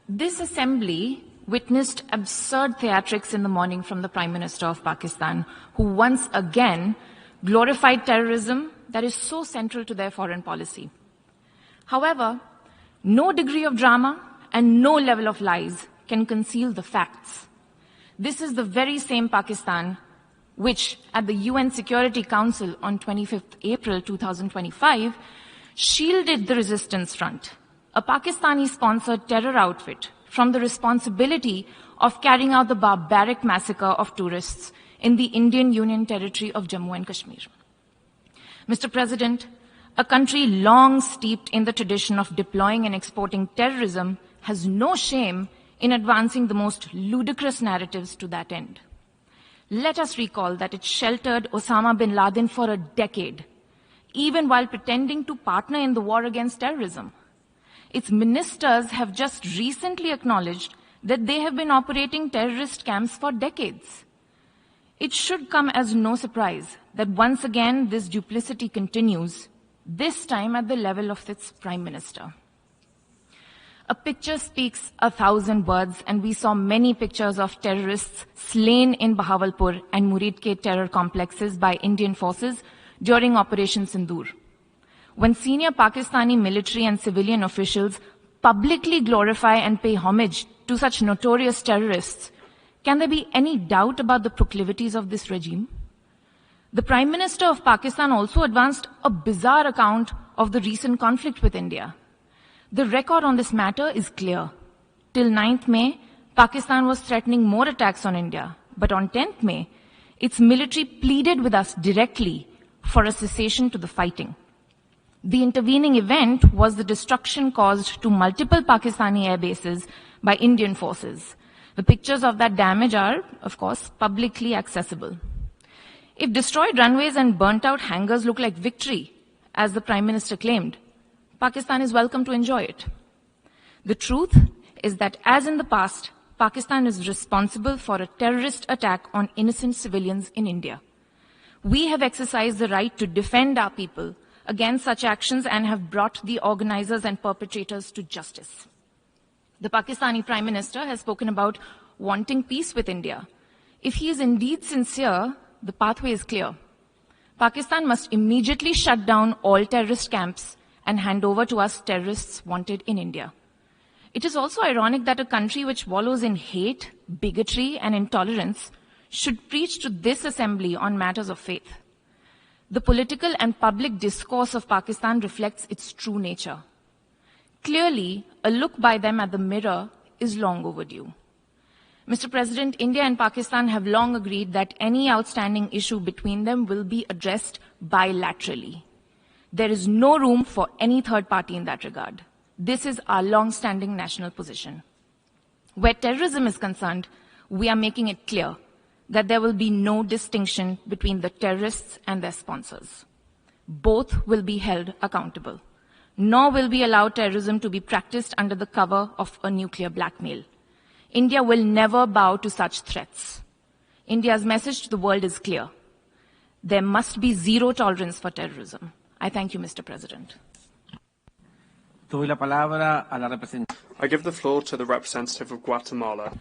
This assembly witnessed absurd theatrics in the morning from the Prime Minister of Pakistan, who once again glorified terrorism that is so central to their foreign policy. However, no degree of drama and no level of lies can conceal the facts. This is the very same Pakistan which, at the UN Security Council on 25th April 2025, shielded the Resistance Front, a Pakistani-sponsored terror outfit, from the responsibility of carrying out the barbaric massacre of tourists in the Indian Union territory of Jammu and Kashmir. Mr. President, a country long steeped in the tradition of deploying and exporting terrorism has no shame in advancing the most ludicrous narratives to that end. Let us recall that it sheltered Osama bin Laden for a decade, even while pretending to partner in the war against terrorism. Its ministers have just recently acknowledged that they have been operating terrorist camps for decades. It should come as no surprise that once again this duplicity continues, this time at the level of its Prime Minister. A picture speaks 1,000 words, and we saw many pictures of terrorists slain in Bahawalpur and Murid Ke terror complexes by Indian forces during Operation Sindoor. When senior Pakistani military and civilian officials publicly glorify and pay homage to such notorious terrorists, can there be any doubt about the proclivities of this regime? The Prime Minister of Pakistan also advanced a bizarre account of the recent conflict with India. The record on this matter is clear. Till 9th May, Pakistan was threatening more attacks on India. But on 10th May, its military pleaded with us directly for a cessation to the fighting. The intervening event was the destruction caused to multiple Pakistani air bases by Indian forces. The pictures of that damage are, of course, publicly accessible. If destroyed runways and burnt-out hangars look like victory, as the Prime Minister claimed, Pakistan is welcome to enjoy it. The truth is that, as in the past, Pakistan is responsible for a terrorist attack on innocent civilians in India. We have exercised the right to defend our people against such actions and have brought the organizers and perpetrators to justice. The Pakistani Prime Minister has spoken about wanting peace with India. If he is indeed sincere, the pathway is clear. Pakistan must immediately shut down all terrorist camps and hand over to us terrorists wanted in India. It is also ironic that a country which wallows in hate, bigotry, and intolerance should preach to this assembly on matters of faith. The political and public discourse of Pakistan reflects its true nature. Clearly, a look by them at the mirror is long overdue. Mr. President, India and Pakistan have long agreed that any outstanding issue between them will be addressed bilaterally. There is no room for any third party in that regard. This is our long-standing national position. Where terrorism is concerned, we are making it clear that there will be no distinction between the terrorists and their sponsors. Both will be held accountable. Nor will we allow terrorism to be practiced under the cover of a nuclear blackmail. India will never bow to such threats. India's message to the world is clear. There must be zero tolerance for terrorism. I thank you, Mr. President. I give the floor to the representative of Guatemala.